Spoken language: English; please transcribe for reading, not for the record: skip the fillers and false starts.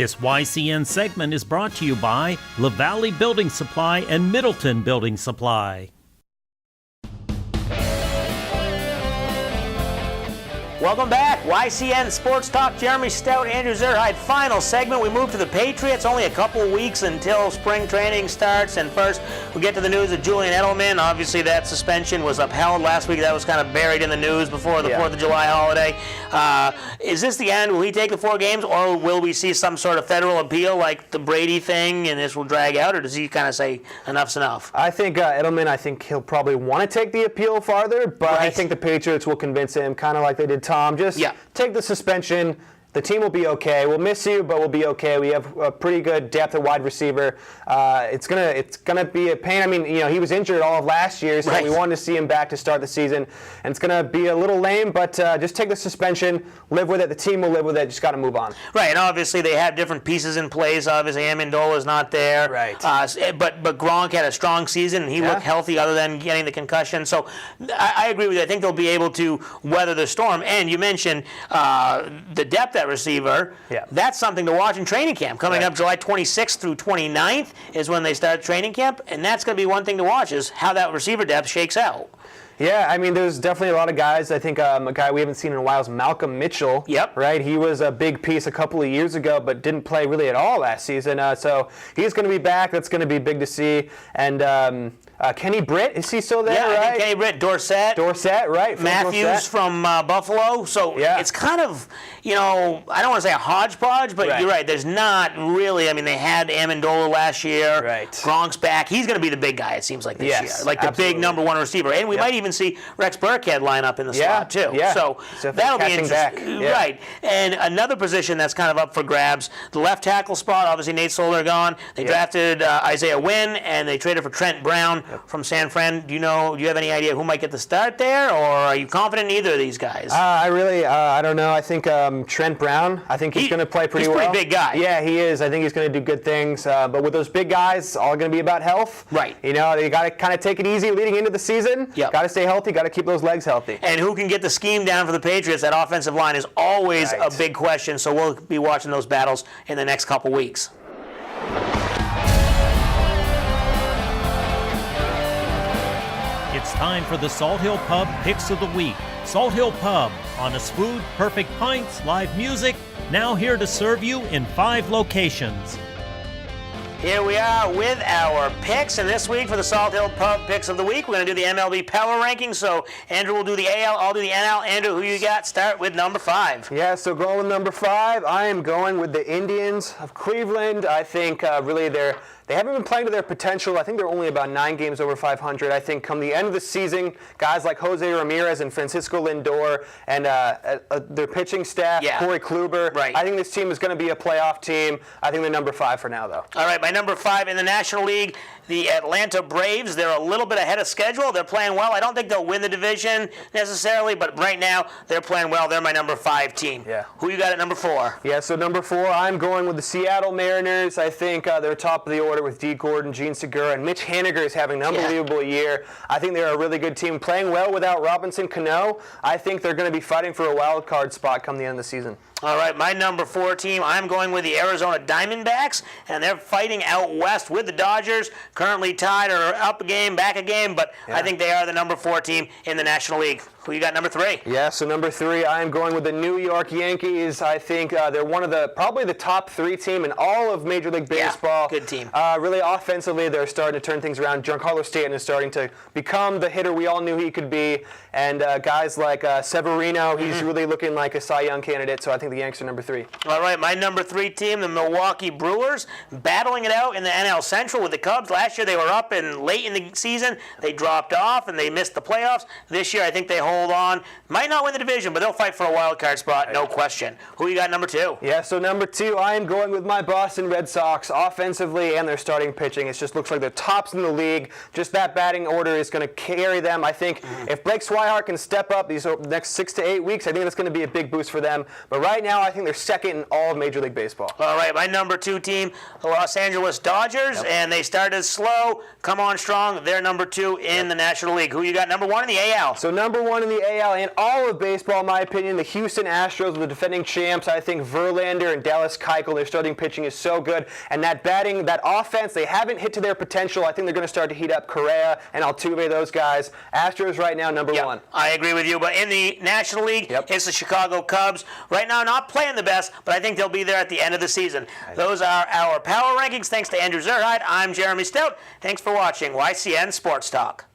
This YCN segment is brought to you by LaValley Building Supply and Middleton Building Supply. Welcome back. YCN Sports Talk. Jeremy Stout, Andrew Zerhide. Final segment. We move to the Patriots. Only a couple of weeks until spring training starts. And first, we get to the news of Julian Edelman. Obviously, that suspension was upheld last week. That was kind of buried in the news before the 4th of July holiday. Is this the end? Will he take the 4 games, or will we see some sort of federal appeal like the Brady thing, and this will drag out, or does he kind of say enough's enough? I think Edelman, I think he'll probably want to take the appeal farther, but I think the Patriots will convince him, kind of like they did Tom. Just take the suspension. The team will be okay. We'll miss you, but we'll be okay. We have a pretty good depth at wide receiver. It's gonna be a pain. I mean, he was injured all of last year, so we wanted to see him back to start the season. And it's gonna be a little lame, but just take the suspension, live with it. The team will live with it. Just got to move on. Right, and obviously they have different pieces in place. Obviously, Amendola's not there. Right. But Gronk had a strong season, and he looked healthy other than getting the concussion. So I agree with you. I think they'll be able to weather the storm. And you mentioned the depth at receiver. That's something to watch in training camp. Coming up July 26th through 29th is when they start training camp, and that's going to be one thing to watch, is how that receiver depth shakes out. Yeah, I mean, there's definitely a lot of guys. I think a guy we haven't seen in a while is Malcolm Mitchell. Right? He was a big piece a couple of years ago, but didn't play really at all last season. So he's going to be back. That's going to be big to see. And Kenny Britt, is he still there? Yeah, right? I think Kenny Britt, Dorsett, right? Matthews from Buffalo. So it's kind of, I don't want to say a hodgepodge, but you're right. There's not really. I mean, they had Amendola last year. Right. Gronk's back. He's going to be the big guy, it seems like, this year. Like the big number 1 receiver. And we might even see Rex Burkhead line up in the slot, too. So that'll be interesting. Right. And another position that's kind of up for grabs, the left tackle spot. Obviously, Nate Solder gone. They drafted Isaiah Wynn, and they traded for Trent Brown from San Fran. Do you have any idea who might get the start there, or are you confident in either of these guys? I don't know. I think Trent Brown, I think he's going to play pretty well. He's a pretty big guy. Yeah, he is. I think he's going to do good things. But with those big guys, it's all going to be about health. Right. They got to kind of take it easy leading into the season. Got to stay healthy. Got to keep those legs healthy. And who can get the scheme down for the Patriots? That offensive line is always a big question. So we'll be watching those battles in the next couple weeks. It's time for the Salt Hill Pub Picks of the Week. Salt Hill Pub, honest food, perfect pints, live music, now here to serve you in 5 locations. Here we are with our picks, and this week for the Salt Hill Pub Picks of the Week, we're going to do the MLB Power Rankings. So Andrew will do the AL, I'll do the NL. Andrew, who you got? Start with number 5. Yeah, so going with number 5, I am going with the Indians of Cleveland. I think really they haven't been playing to their potential. I think they're only about 9 games over 500. I think come the end of the season, guys like Jose Ramirez and Francisco Lindor and their pitching staff, Corey Kluber, I think this team is going to be a playoff team. I think they're number 5 for now, though. All right, my number 5 in the National League, the Atlanta Braves. They're a little bit ahead of schedule. They're playing well. I don't think they'll win the division necessarily, but right now they're playing well. They're my number 5 team. Yeah. Who you got at number 4? Yeah, so number 4, I'm going with the Seattle Mariners. I think they're top of the order with Dee Gordon, Gene Segura, and Mitch Haniger is having an unbelievable year. I think they're a really good team, playing well without Robinson Cano. I think they're going to be fighting for a wild card spot come the end of the season. All right, my number 4 team, I'm going with the Arizona Diamondbacks, and they're fighting out west with the Dodgers, currently tied or up a game, back a game, but I think they are the number 4 team in the National League. Who you got number 3? Yeah, so number 3, I am going with the New York Yankees. I think they're one of probably the top 3 team in all of Major League Baseball. Good team. Really offensively, they're starting to turn things around. Giancarlo Stanton is starting to become the hitter we all knew he could be. And guys like Severino, he's really looking like a Cy Young candidate, so I think the Yanks are number 3. All right, my number 3 team, the Milwaukee Brewers, battling it out in the NL Central with the Cubs. Last year they were up and late in the season. They dropped off and they missed the playoffs. This year I think they hold on. Might not win the division, but they'll fight for a wild card spot, no question. Who you got number 2? Yeah, so number 2, I am going with my Boston Red Sox offensively and their starting pitching. It just looks like they're tops in the league. Just that batting order is going to carry them. I think if Blake Swihart can step up these next 6 to 8 weeks, I think that's going to be a big boost for them. But right right now, I think they're second in all of Major League Baseball. All right, my number 2 team, the Los Angeles Dodgers, and they started slow, come on strong. They're number 2 in the National League. Who you got number 1 in the AL? So number 1 in the AL and all of baseball, in my opinion, the Houston Astros, the defending champs. I think Verlander and Dallas Keuchel, their starting pitching is so good, and that batting, that offense, they haven't hit to their potential. I think they're going to start to heat up. Correa and Altuve, those guys. Astros right now number 1. I agree with you, but in the National League, it's the Chicago Cubs. Right now, not playing the best, but I think they'll be there at the end of the season. Those are our power rankings. Thanks to Andrew Zerhide. I'm Jeremy Stout. Thanks for watching YCN Sports Talk.